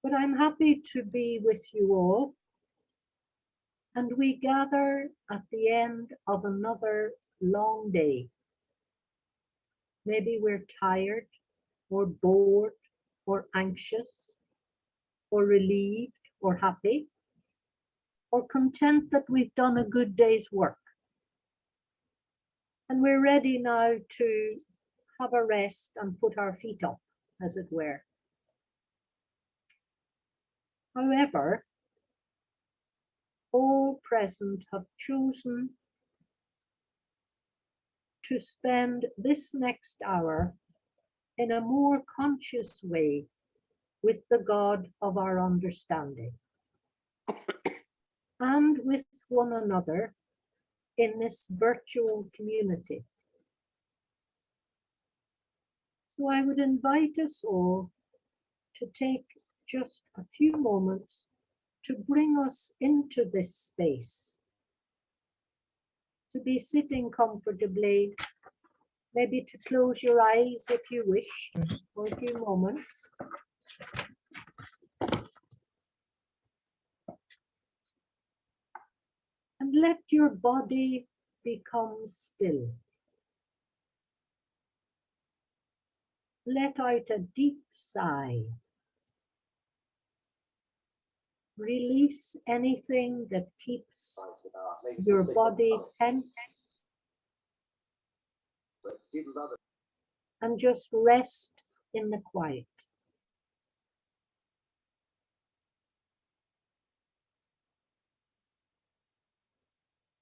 But I'm happy to be with you all, and we gather at the end of another long day. Maybe we're tired, or bored, or anxious, or relieved, or happy, or content that we've done a good day's work. And we're ready now to have a rest and put our feet up, as it were. However, all present have chosen to spend this next hour in a more conscious way with the God of our understanding and with one another in this virtual community. So I would invite us all to take just a few moments to bring us into this space, to be sitting comfortably, maybe to close your eyes if you wish for a few moments. And let your body become still. Let out a deep sigh. Release anything that keeps your body tense. And just rest in the quiet.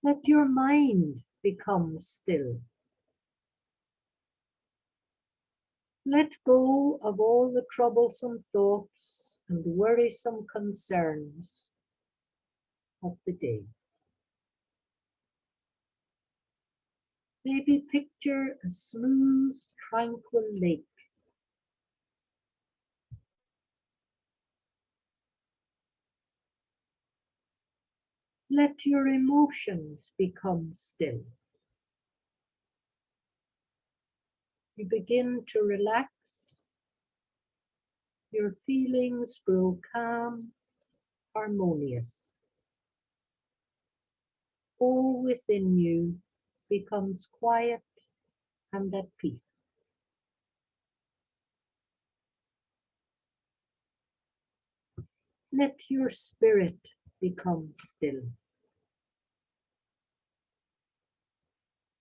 Let your mind become still. Let go of all the troublesome thoughts and worrisome concerns of the day. Maybe picture a smooth, tranquil lake. Let your emotions become still. You begin to relax. Your feelings grow calm, harmonious. All within you becomes quiet and at peace. Let your spirit become still.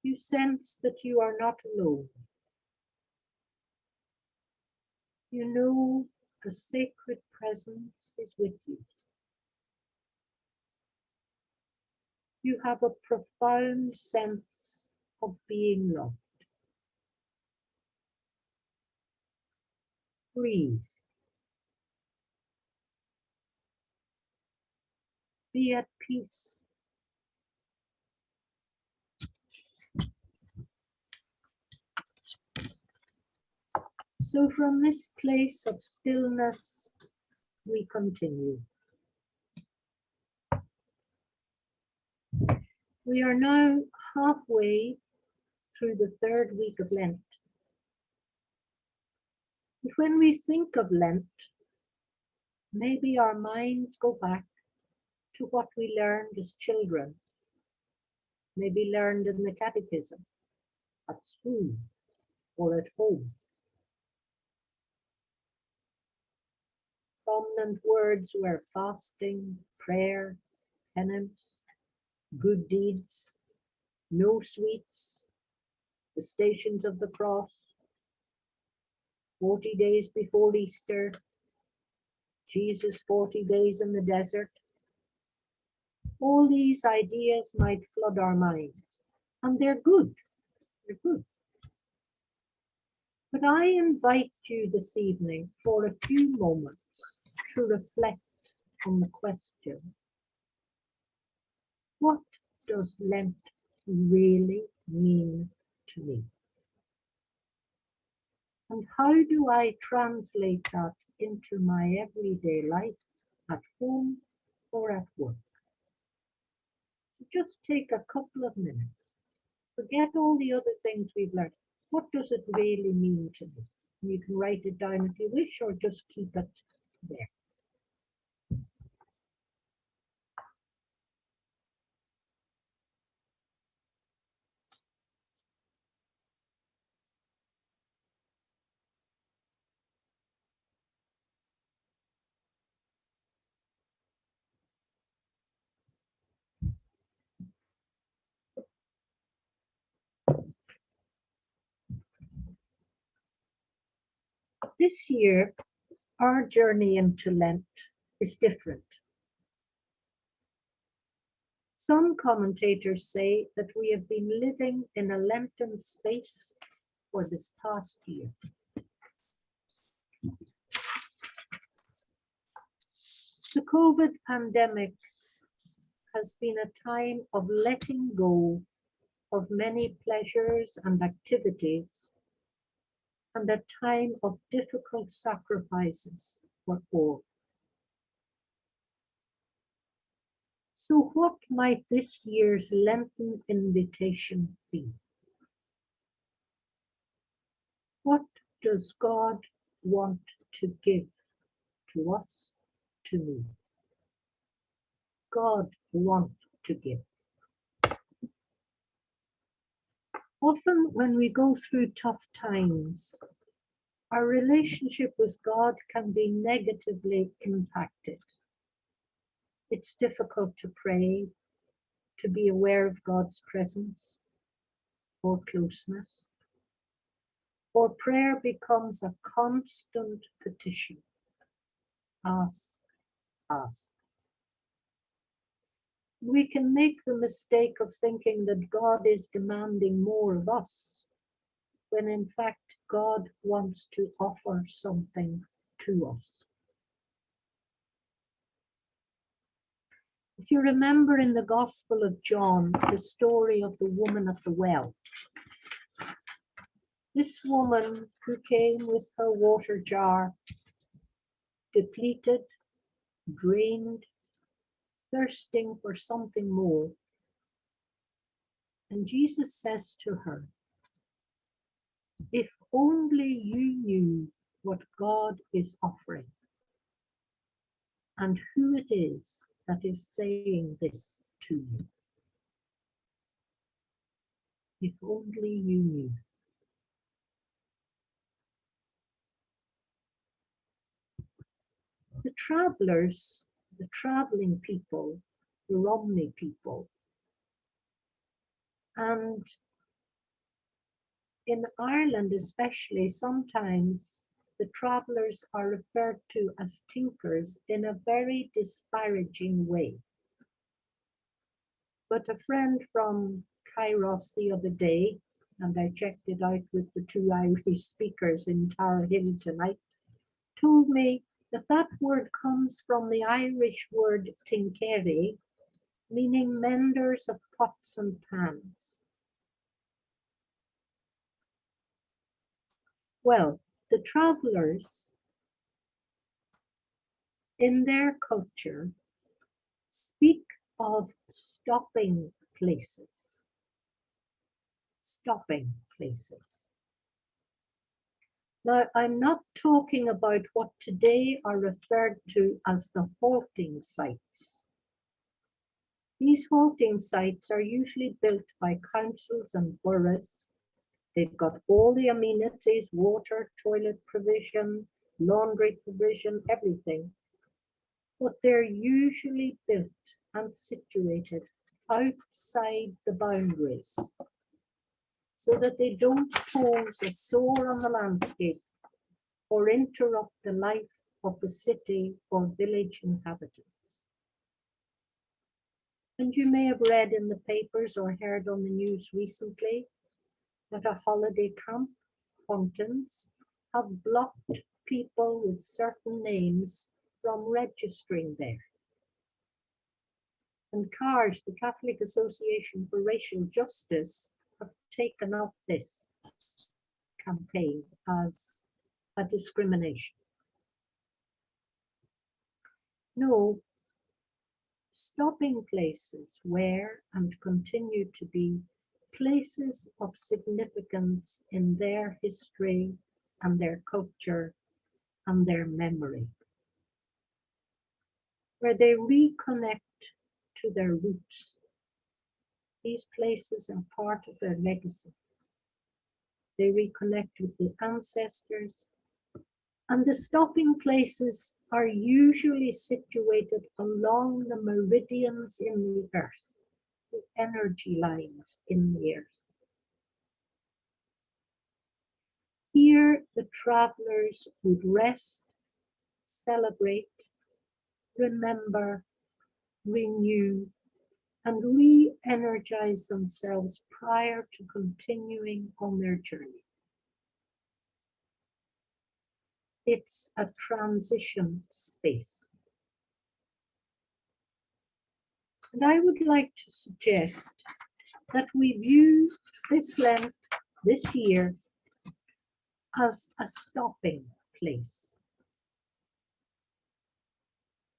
You sense that you are not alone. You know a sacred presence is with you. You have a profound sense of being loved. Breathe. Be at peace. So from this place of stillness, we continue. We are now halfway through the third week of Lent. And when we think of Lent, maybe our minds go back to what we learned as children, maybe learned in the catechism, at school, or at home. Prominent words were fasting, prayer, penance, good deeds, no sweets, the Stations of the Cross, 40 days before Easter, Jesus 40 days in the desert. All these ideas might flood our minds, and they're good. They're good. But I invite you this evening for a few moments to reflect on the question, what does Lent really mean to me? And how do I translate that into my everyday life, at home or at work? So just take a couple of minutes. Forget all the other things we've learned. What does it really mean to me? You can write it down if you wish, or just keep it there. this year, our journey into Lent is different. Some commentators say that we have been living in a Lenten space for this past year. The COVID pandemic has been a time of letting go of many pleasures and activities, and a time of difficult sacrifices for all. So what might this year's Lenten invitation be? What does God want to give to us, to me? God wants to give. Often when we go through tough times, our relationship with God can be negatively impacted. It's difficult to pray, to be aware of God's presence or closeness, or prayer becomes a constant petition. Ask, ask. We can make the mistake of thinking that God is demanding more of us, when in fact God wants to offer something to us. If you remember in the Gospel of John, the story of the woman at the well, this woman who came with her water jar, depleted, drained, thirsting for something more. And Jesus says to her, if only you knew what God is offering and who it is that is saying this to you. If only you knew. The travelers, the traveling people, the Romney people, and in Ireland especially, sometimes the travelers are referred to as tinkers in a very disparaging way. But a friend from Kairos the other day, and I checked it out with the two Irish speakers in Tower Hill tonight, told me that that word comes from the Irish word tinkeri, meaning menders of pots and pans. Well, the travelers in their culture speak of stopping places. Stopping places. Now, I'm not talking about what today are referred to as the halting sites. These halting sites are usually built by councils and boroughs. They've got all the amenities, water, toilet provision, laundry provision, everything. But they're usually built and situated outside the boundaries so that they don't pose a sore on the landscape or interrupt the life of the city or village inhabitants. And you may have read in the papers or heard on the news recently that a holiday camp, Fountains, have blocked people with certain names from registering there. And CARS, the Catholic Association for Racial Justice, have taken up this campaign as a discrimination. No, stopping places were and continue to be places of significance in their history and their culture and their memory, where they reconnect to their roots. These places are part of their legacy. They reconnect with the ancestors, and the stopping places are usually situated along the meridians in the earth, the energy lines in the earth. Here the travelers would rest, celebrate, remember, renew, and re-energize themselves prior to continuing on their journey. It's a transition space. And I would like to suggest that we view this Lent, this year, as a stopping place,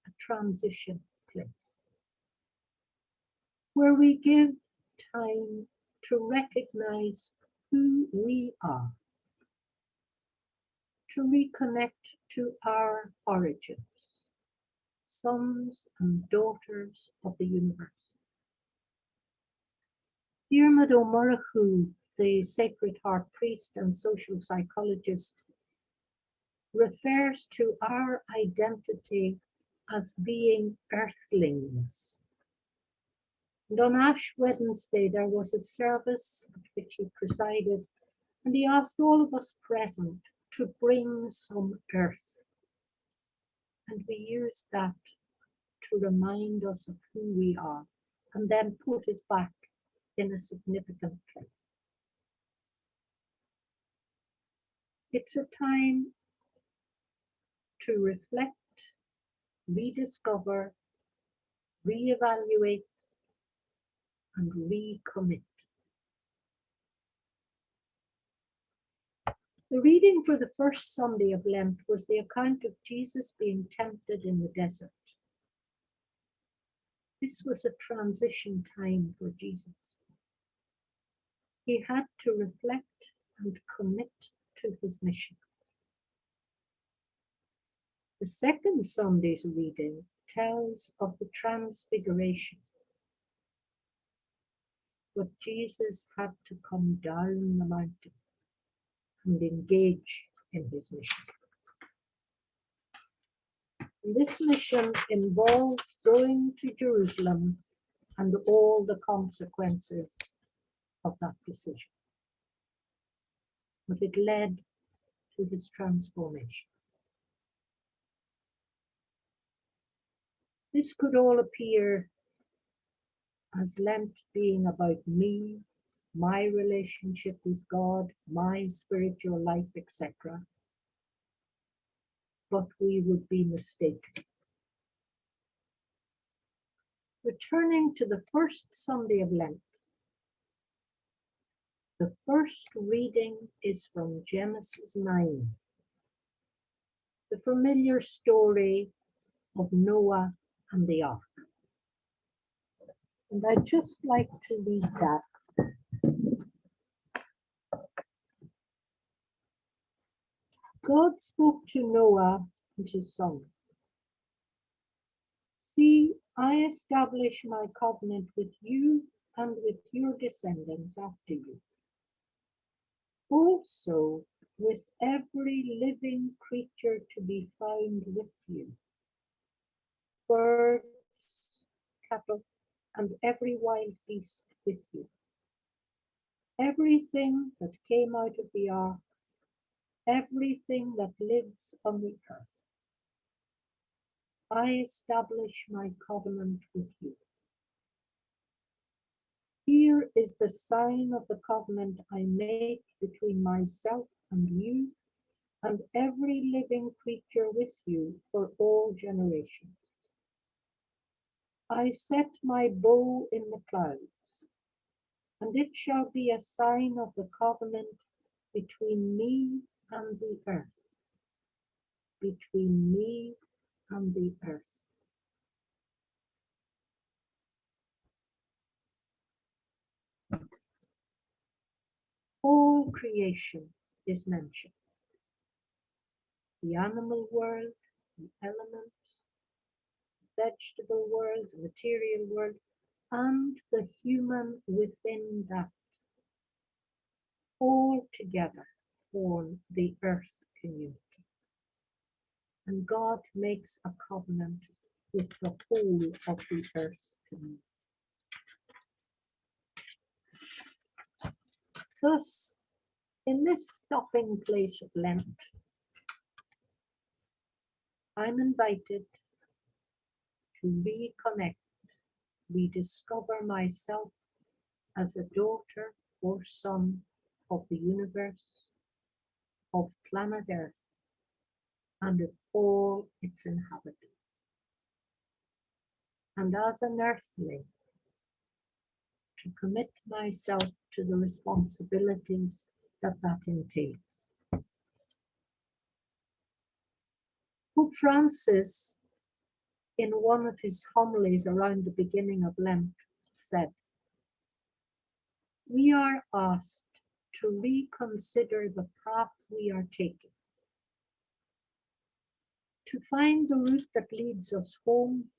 a transition place, where we give time to recognize who we are, to reconnect to our origins, sons and daughters of the universe. Diarmuid O'Murrough, the Sacred Heart priest and social psychologist, refers to our identity as being earthlings. And on Ash Wednesday, there was a service at which he presided, and he asked all of us present to bring some earth. And we used that to remind us of who we are, and then put it back in a significant place. It's a time to reflect, rediscover, reevaluate, and recommit. The reading for the first Sunday of Lent was the account of Jesus being tempted in the desert. This was a transition time for Jesus. He had to reflect and commit to his mission. The second Sunday's reading tells of the transfiguration, but Jesus had to come down the mountain and engage in his mission. And this mission involved going to Jerusalem and all the consequences of that decision. But it led to his transformation. This could all appear as Lent being about me, my relationship with God, my spiritual life, etc. But we would be mistaken. Returning to the first Sunday of Lent, the first reading is from Genesis 9, the familiar story of Noah and the ark. And I'd just like to read that. God spoke to Noah and his son. See, I establish my covenant with you and with your descendants after you. Also with every living creature to be found with you. Birds, cattle, and every wild beast with you. Everything that came out of the ark, everything that lives on the earth. I establish my covenant with you. Here is the sign of the covenant I make between myself and you and every living creature with you for all generations. I set my bow in the clouds, and it shall be a sign of the covenant between me and the earth. Between me and the earth. All creation is mentioned. The animal world, the elements, the vegetable world, the material world, and the human within that. All together form the earth community. And God makes a covenant with the whole of the earth community. Thus, In this stopping place of Lent, I'm invited to reconnect, rediscover myself as a daughter or son of the universe, of planet Earth, and of all its inhabitants. And as an earthling, to commit myself to the responsibilities that entails. Pope Francis, in one of his homilies around the beginning of Lent, said, "We are asked to reconsider the path we are taking, to find the route that leads us home,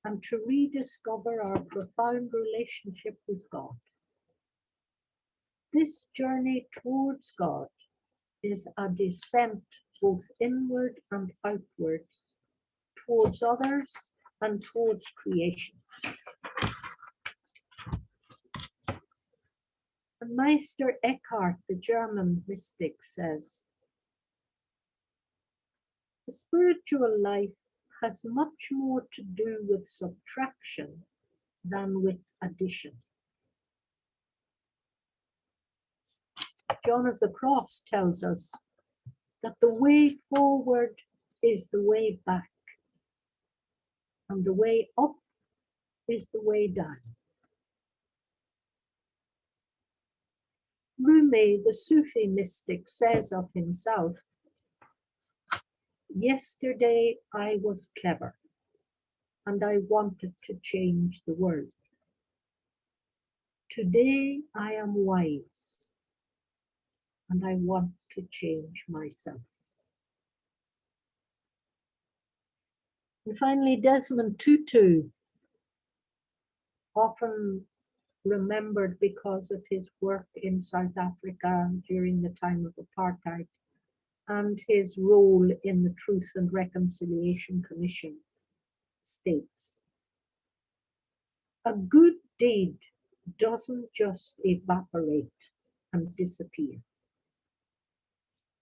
and to rediscover our profound relationship with God. This journey towards God is a descent both inward and outwards, towards others and towards creation." And Meister Eckhart, the German mystic, says, "The spiritual life has much more to do with subtraction than with addition." John of the Cross tells us that the way forward is the way back, and the way up is the way down. Rumi, the Sufi mystic, says of himself, "Yesterday I was clever, and I wanted to change the world. Today I am wise, and I want to change myself." And finally, Desmond Tutu, often remembered because of his work in South Africa during the time of apartheid and his role in the Truth and Reconciliation Commission, states, "A good deed doesn't just evaporate and disappear.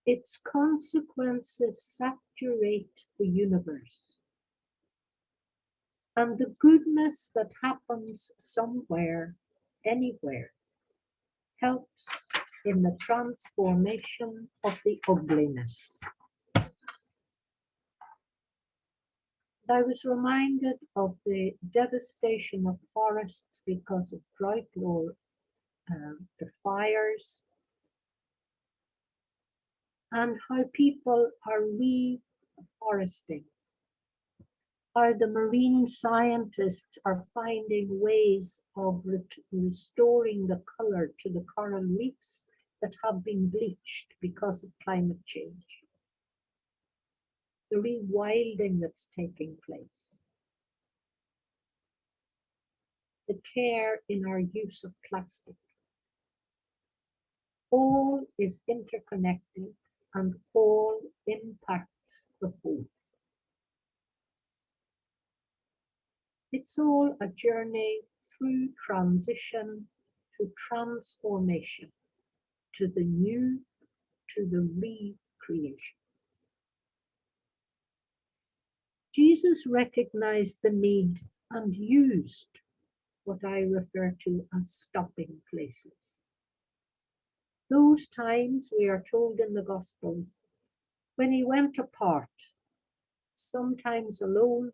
Its consequences saturate the universe. And the goodness that happens somewhere, anywhere, helps in the transformation of the ugliness." I was reminded of the devastation of forests because of drought or the fires, and how people are reforesting, how the marine scientists are finding ways of restoring the color to the coral reefs that have been bleached because of climate change. The rewilding that's taking place. The care in our use of plastic. All is interconnected and all impacts the whole. It's all a journey through transition to transformation, to the new, to the recreation. Jesus recognized the need and used what I refer to as stopping places. Those times, we are told in the Gospels, when he went apart, sometimes alone,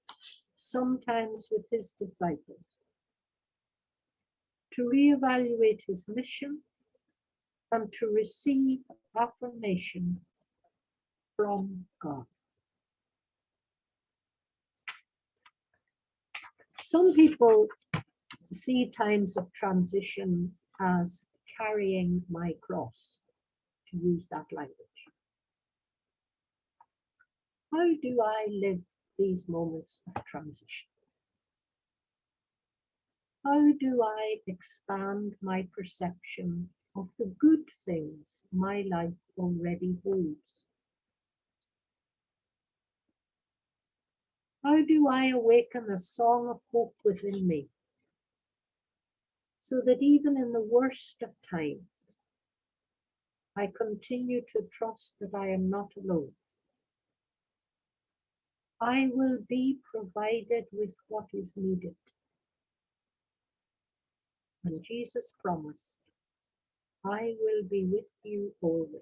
sometimes with his disciples, to reevaluate his mission and to receive affirmation from God. Some people see times of transition as carrying my cross, to use that language. How do I live these moments of transition? How do I expand my perception of the good things my life already holds? How do I awaken a song of hope within me, so that even in the worst of times, I continue to trust that I am not alone. I will be provided with what is needed. And Jesus promised, I will be with you always.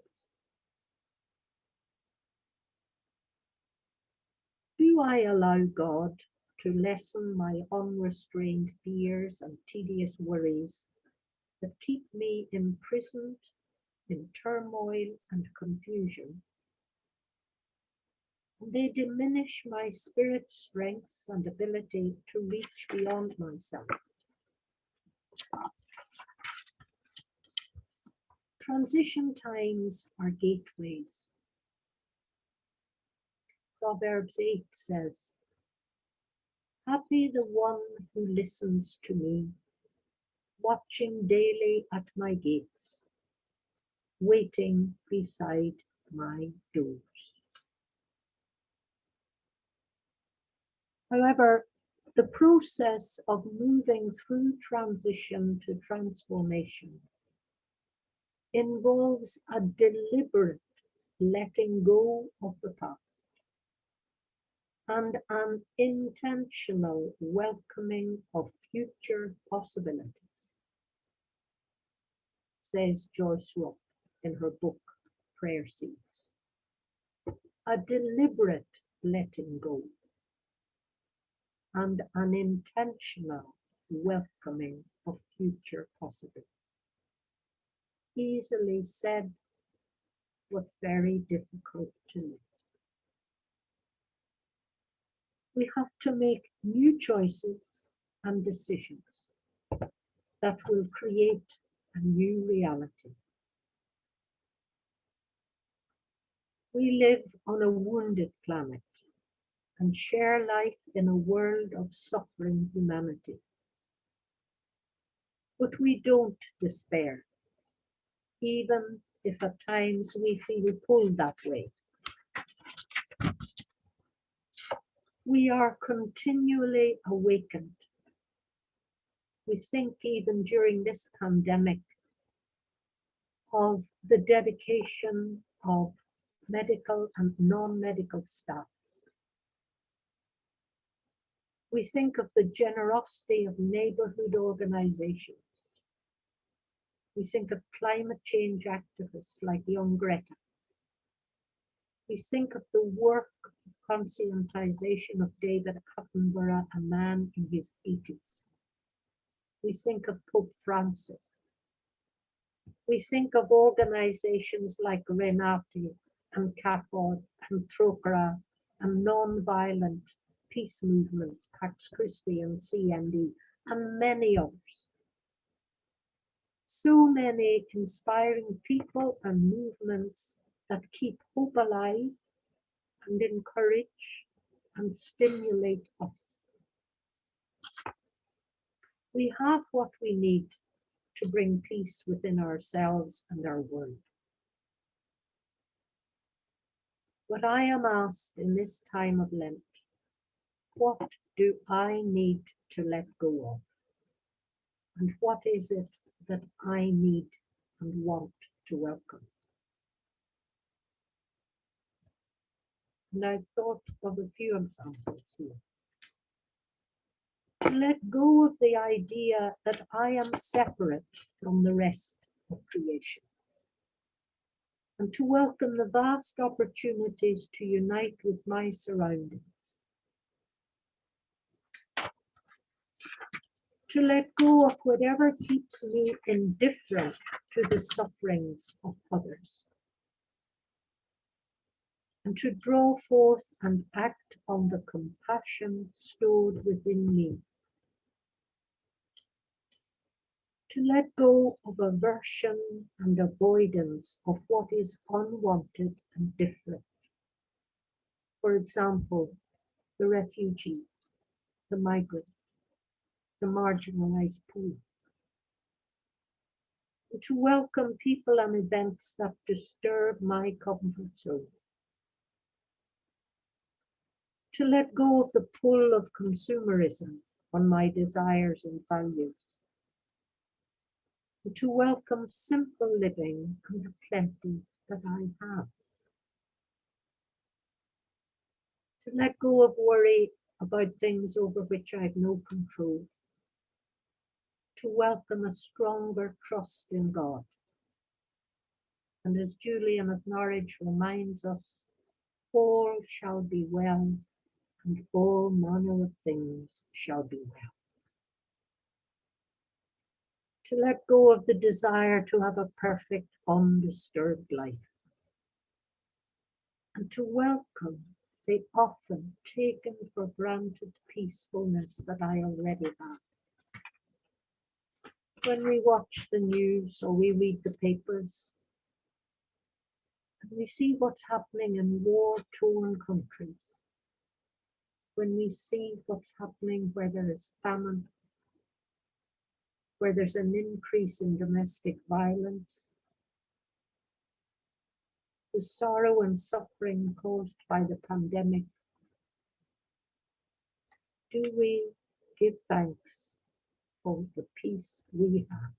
Do I allow God to lessen my unrestrained fears and tedious worries that keep me imprisoned in turmoil and confusion? They diminish my spirit's strength and ability to reach beyond myself. Transition times are gateways. Proverbs 8 says, happy the one who listens to me, watching daily at my gates, waiting beside my doors. However, the process of moving through transition to transformation involves a deliberate letting go of the past and an intentional welcoming of future possibilities, says Joyce Roth in her book, Prayer Seeds. A deliberate letting go and an intentional welcoming of future possibilities. Easily said, but very difficult to live. We have to make new choices and decisions that will create a new reality. We live on a wounded planet and share life in a world of suffering humanity. But we don't despair, even if at times we feel pulled that way. We are continually awakened. We think even during this pandemic of the dedication of medical and non-medical staff. We think of the generosity of neighborhood organizations. We think of climate change activists like young Greta. We think of the work of conscientization of David Attenborough, a man in his 80s. We think of Pope Francis. We think of organizations like Renati and CAPOD and Trokra and non-violent peace movements, Pax Christi and CND, and many others. So many inspiring people and movements that keep hope alive and encourage and stimulate us. We have what we need to bring peace within ourselves and our world. But I am asked in this time of Lent, what do I need to let go of? And what is it that I need and want to welcome? And I've thought of a few examples here. To let go of the idea that I am separate from the rest of creation. And to welcome the vast opportunities to unite with my surroundings. To let go of whatever keeps me indifferent to the sufferings of others. And to draw forth and act on the compassion stored within me. To let go of aversion and avoidance of what is unwanted and different. For example, the refugee, the migrant, the marginalized poor. And to welcome people and events that disturb my comfort zone. To let go of the pull of consumerism on my desires and values. and to welcome simple living and the plenty that I have. To let go of worry about things over which I have no control. To welcome a stronger trust in God. And as Julian of Norwich reminds us, all shall be well, and all manner of things shall be well. To let go of the desire to have a perfect, undisturbed life. And to welcome the often taken for granted peacefulness that I already have. When we watch the news or we read the papers, and we see what's happening in war-torn countries, when we see what's happening where there is famine, where there's an increase in domestic violence, the sorrow and suffering caused by the pandemic, do we give thanks for the peace we have?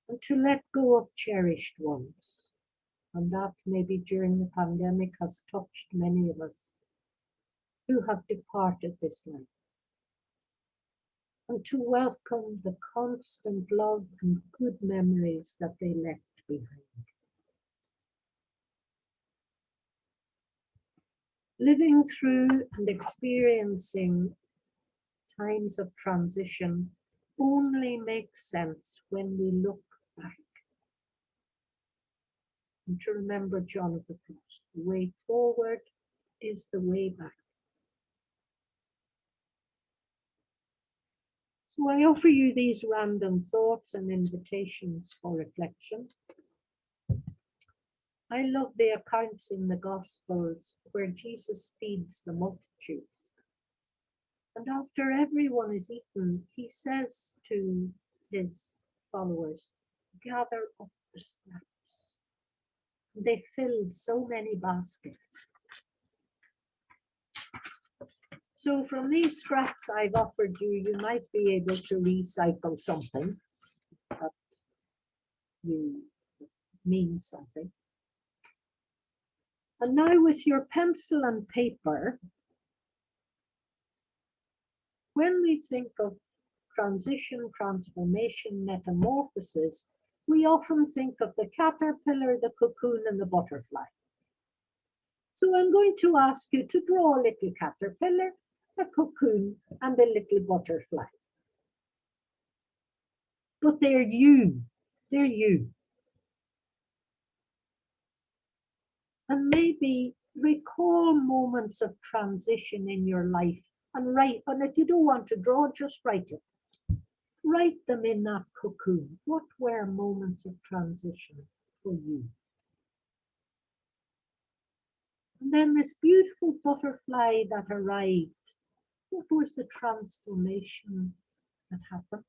And to let go of cherished ones, and that maybe during the pandemic has touched many of us who have departed this life. And to welcome the constant love and good memories that they left behind. Living through and experiencing times of transition only makes sense when we look back. And to remember John of the Cross, the way forward is the way back. So I offer you these random thoughts and invitations for reflection. I love the accounts in the Gospels where Jesus feeds the multitudes. And after everyone is eaten, he says to his followers, gather up the scraps. They filled so many baskets. So from these scraps I've offered you, you might be able to recycle something that you mean something. And now with your pencil and paper, when we think of transition, transformation, metamorphosis, we often think of the caterpillar, the cocoon, and the butterfly. So I'm going to ask you to draw a little caterpillar, a cocoon, and a little butterfly. But they're you. They're you. And maybe recall moments of transition in your life and write. And if you don't want to draw, just write it. Write them in that cocoon. What were moments of transition for you? And then this beautiful butterfly that arrived, what was the transformation that happened?